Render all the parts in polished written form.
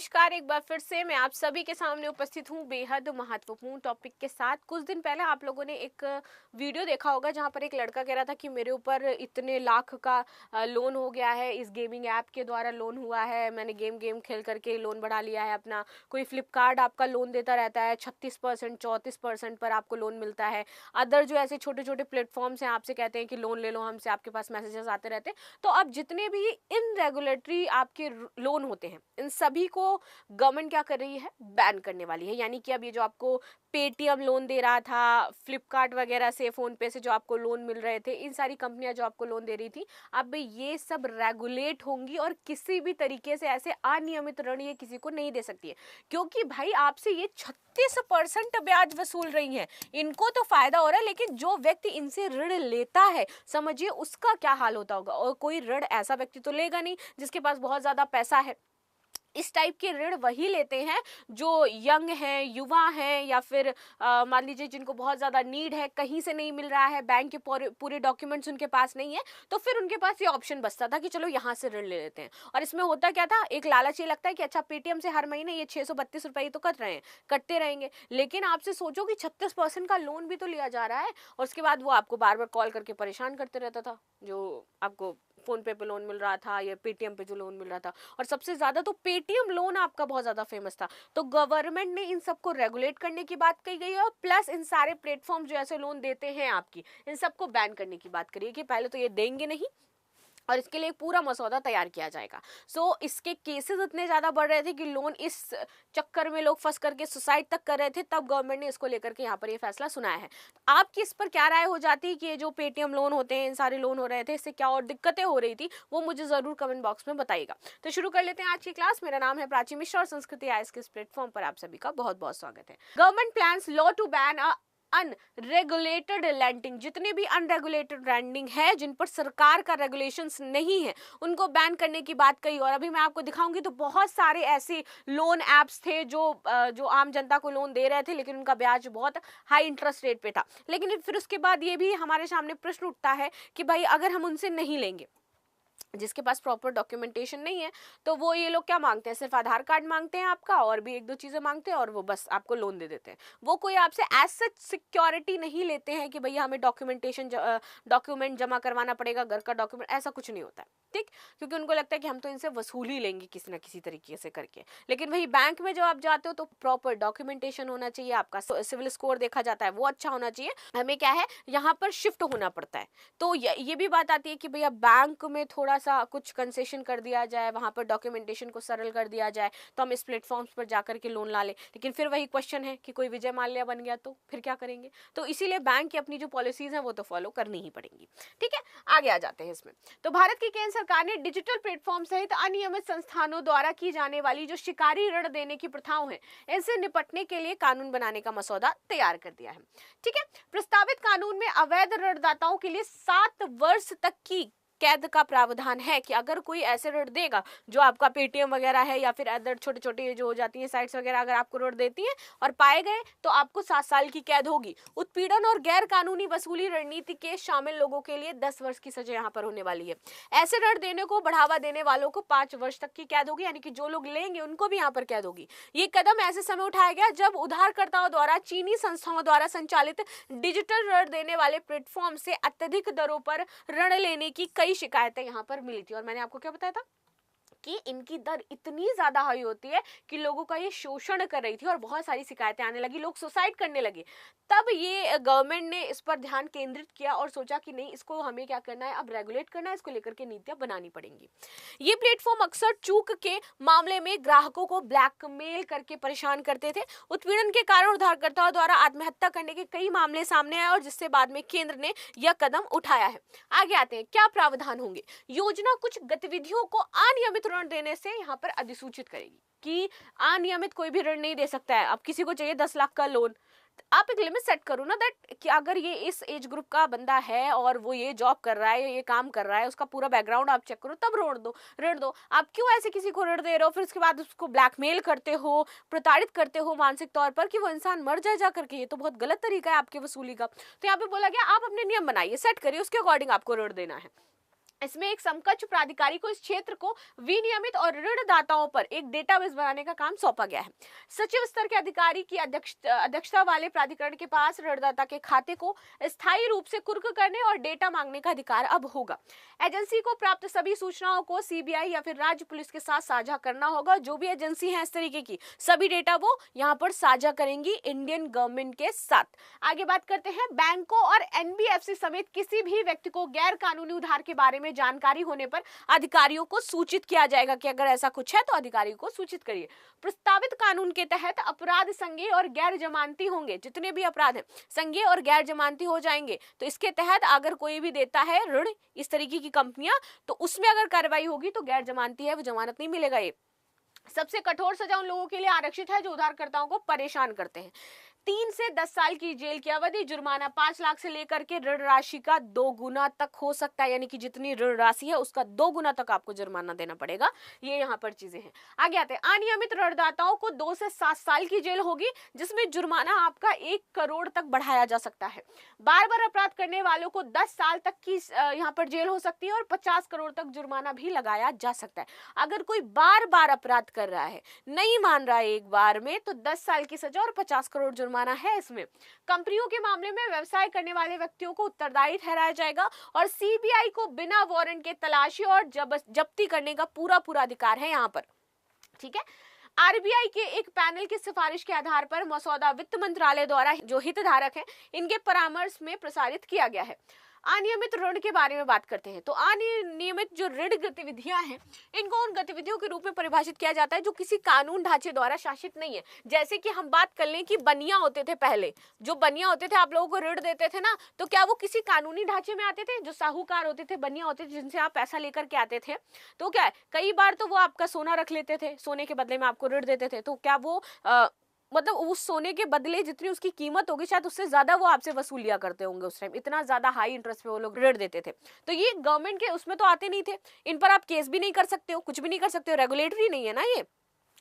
नमस्कार। एक बार फिर से मैं आप सभी के सामने उपस्थित हूँ बेहद महत्वपूर्ण टॉपिक के साथ। कुछ दिन पहले आप लोगों ने एक वीडियो देखा होगा जहाँ पर एक लड़का कह रहा था कि मेरे ऊपर इतने लाख का लोन हो गया है, इस गेमिंग ऐप के द्वारा लोन हुआ है, मैंने गेम खेल करके लोन बढ़ा लिया है अपना। कोई फ्लिपकार्ट आपका लोन देता रहता है 36% 34% पर आपको लोन मिलता है। अदर जो ऐसे छोटे छोटे प्लेटफॉर्म्स हैं आपसे कहते हैं कि लोन ले लो हमसे, आपके पास मैसेजेस आते रहते हैं। तो अब जितने भी इन रेगुलेटरी आपके लोन होते हैं इन सभी को गवर्नमेंट क्या कर रही है, बैन करने वाली है। यानी कि अब ये जो आपको पेटीएम लोन दे रहा था, फ्लिपकार्ट वगैरह से, फोन पे से जो आपको लोन मिल रहे थे, इन सारी कंपनियां जो आपको लोन दे रही थी, अब ये सब रेगुलेट होंगी और किसी भी तरीके से ऐसे अनियमित ऋण ये किसी को नहीं दे सकती है। क्योंकि भाई आपसे ये 36% ब्याज वसूल रही है, इनको तो फायदा हो रहा है, लेकिन जो व्यक्ति इनसे ऋण लेता है समझिए उसका क्या हाल होता होगा। और कोई ऋण ऐसा व्यक्ति तो लेगा नहीं जिसके पास बहुत ज्यादा पैसा है। इस टाइप के ऋण वही लेते हैं जो यंग हैं, युवा हैं, या फिर मान लीजिए जिनको बहुत ज़्यादा नीड है, कहीं से नहीं मिल रहा है, बैंक के पूरे डॉक्यूमेंट्स उनके पास नहीं है, तो फिर उनके पास ये ऑप्शन बचता था कि चलो यहाँ से ऋण ले लेते हैं। और इसमें होता क्या था, एक लालच ये लगता है कि अच्छा पेटीएम से हर महीने ये 632 रुपये तो कट रहे हैं, कटते रहेंगे। लेकिन आपसे सोचो कि 36% का लोन भी तो लिया जा रहा है, और उसके बाद वो आपको बार बार कॉल करके परेशान करते रहता था, जो आपको फोन पे लोन मिल रहा था या पेटीएम पे जो लोन मिल रहा था। और सबसे ज्यादा तो पेटीएम लोन आपका बहुत ज्यादा फेमस था। तो गवर्नमेंट ने इन सबको रेगुलेट करने की बात कही गई है, और प्लस इन सारे प्लेटफॉर्म जो ऐसे लोन देते हैं आपकी, इन सबको बैन करने की बात करी है कि पहले तो ये देंगे नहीं और इसके लिए पूरा मसौदा तैयार किया जाएगा। सो इसके केसेस इतने ज्यादा बढ़ रहे थे कि लोन इस चक्कर में लोग फंस करके सुसाइड तक कर रहे थे, तब गवर्नमेंट ने इसको लेकर के यहाँ पर ये फैसला सुनाया है। तो आपकी इस पर क्या राय हो जाती है कि ये जो पेटीएम लोन होते हैं, इन सारे लोन हो रहे थे, इससे क्या और दिक्कतें हो रही थी, वो मुझे जरूर कमेंट बॉक्स में बताइएगा। तो शुरू कर लेते हैं आज की क्लास। मेरा नाम है प्राची मिश्रा और संस्कृति आईएएस के इस प्लेटफॉर्म पर आप सभी का बहुत बहुत स्वागत है। Government plans law to ban unregulated lending. जितने भी अनरेगुलेटेड लैंडिंग है, जिन पर सरकार का रेगुलेशंस नहीं है, उनको बैन करने की बात कही। और अभी मैं आपको दिखाऊंगी तो बहुत सारे ऐसे लोन एप्स थे जो आम जनता को लोन दे रहे थे, लेकिन उनका ब्याज बहुत हाई इंटरेस्ट रेट पे था। लेकिन फिर उसके बाद ये भी हमारे सामने प्रश्न उठता है कि भाई अगर हम उनसे नहीं लेंगे, जिसके पास प्रॉपर डॉक्यूमेंटेशन नहीं है, तो वो ये लोग क्या मांगते हैं, सिर्फ आधार कार्ड मांगते हैं आपका, और भी एक दो चीजें मांगते हैं, और वो बस आपको लोन दे देते हैं। वो कोई आपसे एज सच सिक्योरिटी नहीं लेते हैं कि भैया हमें डॉक्यूमेंट जमा करवाना पड़ेगा, घर का डॉक्यूमेंट, ऐसा कुछ नहीं होता है, ठीक। क्योंकि उनको लगता है कि हम तो इनसे वसूल ही लेंगे किसी ना किसी तरीके से करके। लेकिन वही बैंक में जब आप जाते हो तो प्रॉपर डॉक्यूमेंटेशन होना चाहिए, आपका सिविल स्कोर देखा जाता है, वो अच्छा होना चाहिए। हमें क्या है, यहाँ पर शिफ्ट होना पड़ता है। तो ये भी बात आती है कि भैया बैंक में थोड़ा सा कुछ कंसेशन कर दिया जाए, वहां पर डॉक्यूमेंटेशन को सरल कर दिया जाए, तो हम इस प्लेटफॉर्म्स पर जाकर के लोन ला ले। लेकिन फिर वही क्वेश्चन है कि कोई विजय माल्या बन गया तो फिर क्या करेंगे। तो इसीलिए बैंक की अपनी जो पॉलिसीज है वो तो फॉलो करनी ही पड़ेंगी, ठीक है। आगे आ जाते हैं इसमें। तो भारत की केंद्र सरकार ने डिजिटल प्लेटफॉर्म सहित अनियमित संस्थानों द्वारा की जाने वाली जो शिकारी ऋण देने की प्रथाओं हैं, इनसे निपटने के लिए कानून बनाने का मसौदा तैयार कर दिया है, ठीक है। प्रस्तावित कानून में अवैध ऋणदाताओं के लिए 7 वर्ष तक की कैद का प्रावधान है कि अगर कोई ऐसे ऋण देगा, जो आपका पेटीएम वगैरह है या फिर अदर छोटे छोटे जो हो जाती हैं साइट्स वगैरह, अगर आपको ऋण देती हैं और पाए गए तो आपको 7 साल की कैद होगी। उत्पीड़न और गैर कानूनी वसूली रणनीति के शामिल लोगों के लिए 10 वर्ष की सजा यहाँ पर होने वाली है। ऐसे ऋण देने को बढ़ावा देने वालों को 5 वर्ष तक की कैद होगी, यानी कि जो लोग लेंगे उनको भी यहाँ पर कैद होगी। ये कदम ऐसे समय उठाया गया जब उधारकर्ताओं द्वारा चीनी संस्थाओं द्वारा संचालित डिजिटल ऋण देने वाले प्लेटफॉर्म से अत्यधिक दरों पर ऋण लेने की कई शिकायतें यहां पर मिली थी। और मैंने आपको क्या बताया था कि इनकी दर इतनी ज्यादा हाई होती है कि लोगों का ये शोषण कर रही थी और बहुत सारी शिकायतें आने लगी, लोग सुसाइड करने लगे। तब ये गवर्नमेंट ने इस पर ध्यान केंद्रित किया और सोचा कि नहीं, इसको हमें क्या करना है, अब रेगुलेट करना है, इसको लेकर के नीतियां बनानी पड़ेंगी। ये प्लेटफॉर्म अक्सर चूक के मामले में ग्राहकों को ब्लैकमेल करके परेशान करते थे। उत्पीड़न के कारण उधारकर्ताओं द्वारा आत्महत्या करने के कई मामले सामने आए, और जिससे बाद में केंद्र ने यह कदम उठाया है। आगे आते हैं, क्या प्रावधान होंगे। योजना कुछ गतिविधियों को अनियमित ऋण देने से यहाँ पर अधिसूचित करेगी कि अनियमित कोई भी ऋण नहीं दे सकता है। अब किसी को चाहिए 10 लाख का लोन, आप एक लिमिट सेट करो ना, दैट कि अगर ये इस एज ग्रुप का बंदा है और वो ये जॉब कर रहा है, ये काम कर रहा है, उसका पूरा बैकग्राउंड आप चेक करो, तब ऋण दो। आप क्यों ऐसे किसी को ऋण दे रहे हो, फिर उसके बाद उसको ब्लैकमेल करते हो, प्रताड़ित करते हो मानसिक तौर पर कि वो इंसान मर जाए जा करके। ये तो बहुत गलत तरीका है आपके वसूली का। तो यहाँ पे बोला गया आप अपने नियम बनाइए, सेट करिए, उसके अकॉर्डिंग आपको ऋण देना है। इसमें एक समकक्ष प्राधिकारी को इस क्षेत्र को विनियमित और ऋणदाताओं पर एक डेटाबेस बनाने का काम सौंपा गया है। सचिव स्तर के अधिकारी की अध्यक्षता वाले प्राधिकरण के पास ऋणदाता के खाते को स्थायी रूप से कुर्क करने और डेटा मांगने का अधिकार अब होगा। एजेंसी को प्राप्त सभी सूचनाओं को सीबीआई या फिर राज्य पुलिस के साथ साझा करना होगा। जो भी एजेंसी है इस तरीके की, सभी डेटा वो यहाँ पर साझा करेंगी इंडियन गवर्नमेंट के साथ। आगे बात करते हैं, बैंकों और एनबीएफसी समेत किसी भी व्यक्ति को गैर कानूनी उधार के बारे में जानकारी होने पर अधिकारियों को सूचित किया जाएगा कि अगर ऐसा कुछ है तो अधिकारियों को सूचित करिए। प्रस्तावित कानून के तहत अपराध संज्ञेय और गैर जमानती होंगे। जितने भी अपराध हैं संज्ञेय और गैर जमानती हो जाएंगे। तो इसके तहत अगर कोई भी देता है ऋण इस तरीके की कंपनियां, तो उसमें अगर कार्रवाई होगी तो गैर जमानती है, वो जमानत नहीं मिलेगा। ये सबसे कठोर सजा उन लोगों के लिए आरक्षित है जो उधारकर्ताओं को परेशान करते हैं। 3 से 10 साल की जेल की अवधि, जुर्माना 5 लाख से लेकर के ऋण राशि का 2 गुना तक हो सकता है, यानी कि जितनी ऋण राशि है उसका 2 गुना तक आपको जुर्माना देना पड़ेगा। ये यहाँ पर चीजें हैं। आगे आते हैं, अनियमित ऋणदाताओं को 2 से 7 साल की जेल होगी, जिसमें जुर्माना आपका 1 करोड़ तक बढ़ाया जा सकता है। बार बार अपराध करने वालों को 10 साल तक की यहाँ पर जेल हो सकती है और 50 करोड़ तक जुर्माना भी लगाया जा सकता है। अगर कोई बार बार अपराध कर रहा है, नहीं मान रहा है एक बार में, तो 10 साल की सजा और 50 करोड़ जुर्माना है इसमें। कंपनियों के मामले में व्यवसाय करने वाले व्यक्तियों को उत्तरदायी ठहराया जाएगा और सीबीआई को बिना वारंट के तलाशी और जब्ती करने का पूरा अधिकार है यहाँ पर। ठीक है। आरबीआई के एक पैनल की सिफारिश के आधार पर मसौदा वित्त मंत्रालय द्वारा जो हितधारक हैं इनके परामर्श में प्रसारित किया गया है। अनियमित ऋण के बारे में बात करते हैं, तो अनियमित जो ऋण गतिविधियां हैं इनको उन गतिविधियों के रूप में परिभाषित किया जाता है जो किसी कानून ढांचे द्वारा शासित नहीं है। जैसे कि हम बात कर लें कि बनिया होते थे, पहले जो बनिया होते थे आप लोगों को ऋण देते थे ना, तो क्या वो किसी कानूनी ढांचे में आते थे? जो साहूकार होते थे, बनिया होते थे, जिनसे आप पैसा लेकर के आते थे, तो क्या है कई बार तो वो आपका सोना रख लेते थे, सोने के बदले में आपको ऋण देते थे। तो क्या वो मतलब उस सोने के बदले जितनी उसकी कीमत होगी शायद उससे ज्यादा वो आपसे वसूल लिया करते होंगे उस टाइम, इतना ज्यादा हाई इंटरेस्ट पे वो लोग ऋण देते थे। तो ये गवर्नमेंट के उसमें तो आते नहीं थे, इन पर आप केस भी नहीं कर सकते हो, कुछ भी नहीं कर सकते हो, रेगुलेटरी नहीं है ना ये।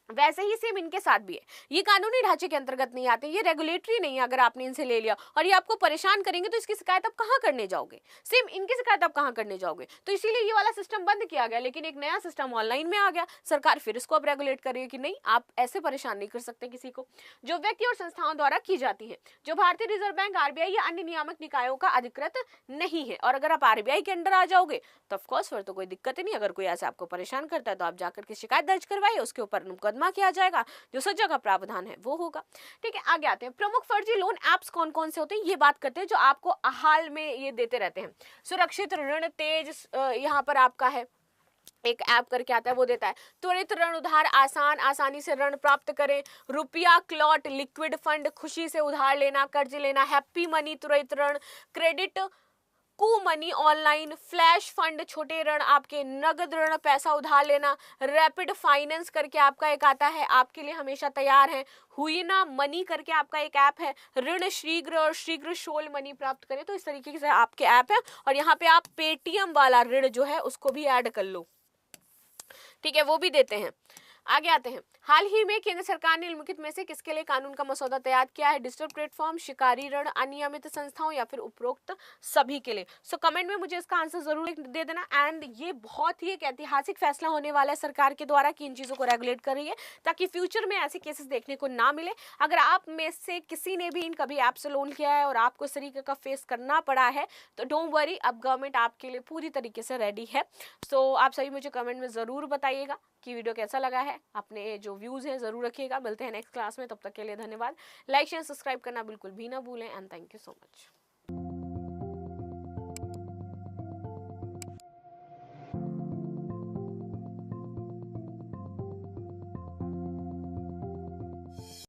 वैसे ही सेम इनके साथ भी है, ये कानूनी ढांचे के अंतर्गत नहीं आते, ये रेगुलेटरी नहीं है। अगर आपने इनसे ले लिया और ये आपको परेशान करेंगे तो इसकी शिकायत आप कहाँ करने जाओगे? सेम इनकी शिकायत आप कहाँ करने जाओगे? तो इसीलिए ये वाला सिस्टम बंद किया गया, लेकिन एक नया सिस्टम ऑनलाइन में आ गया। सरकार फिर इसको अब रेगुलेट करेगी कि नहीं, आप ऐसे परेशान नहीं कर सकते किसी को, जो व्यक्ति और संस्थाओं द्वारा की जाती है, जो भारतीय रिजर्व बैंक, आरबीआई या अन्य नियामक निकायों का अधिकृत नहीं है। और अगर आप आरबीआई के अंडर आ जाओगे तो ऑफकोर्स फिर तो कोई दिक्कत ही नहीं। अगर कोई ऐसे आपको परेशान करता है तो आप जाकर के शिकायत दर्ज करवाइए, उसके ऊपर मुकदमा किया जाएगा, जो सजा का प्रावधान है वो होगा। ठीक है, आगे आते हैं, प्रमुख फर्जी लोन ऐप्स कौन कौन से होते हैं ये बात करते हैं, जो आपको हाल में ये देते रहते हैं। सुरक्षित ऋण तेज यहाँ पर आपका है, एक ऐप करके आता है, वो देता है त्वरित ऋण उधार, आसानी से ऋण प्राप्त करें, रुपया क्लॉट, लिक्विड फंड, खुशी से उधार लेना, कर्ज लेना, हैप्पी मनी त्वरित ऋण, क्रेडिट कू मनी ऑनलाइन, फ्लैश फंड छोटे ऋण, आपके नगद ऋण पैसा उधार लेना, रैपिड फाइनेंस करके आपका एक आता है, आपके लिए हमेशा तैयार है, हुई ना मनी करके आपका एक ऐप है, ऋण शीघ्र और शीघ्र शोल मनी प्राप्त करें। तो इस तरीके से आपके ऐप है और यहाँ पे आप पेटीएम वाला ऋण जो है उसको भी ऐड कर लो। ठीक है, वो भी देते हैं। आगे आते हैं, हाल ही में केंद्र सरकार ने निम्नलिखित में से किसके लिए कानून का मसौदा तैयार किया है? डिजिटल प्लेटफॉर्म, शिकारी ऋण, अनियमित संस्थाओं या फिर उपरोक्त सभी के लिए। सो कमेंट में मुझे इसका आंसर जरूर दे देना। एंड ये बहुत ही एक ऐतिहासिक फैसला होने वाला है सरकार के द्वारा कि इन चीजों को रेगुलेट कर रही है, ताकि फ्यूचर में ऐसे केसेस देखने को ना मिले। अगर आप में से किसी ने भी इन कभी ऐप से लोन किया है और आपको इस तरीके का फेस करना पड़ा है तो डोंट वरी, अब गवर्नमेंट आपके लिए पूरी तरीके से रेडी है। सो आप सभी मुझे कमेंट में जरूर बताइएगा कि वीडियो कैसा लगा है, अपने जो व्यूज हैं जरूर रखिएगा। मिलते हैं नेक्स्ट क्लास में, तब तक के लिए धन्यवाद। लाइक शेयर सब्सक्राइब करना बिल्कुल भी ना भूलें and thank you so much.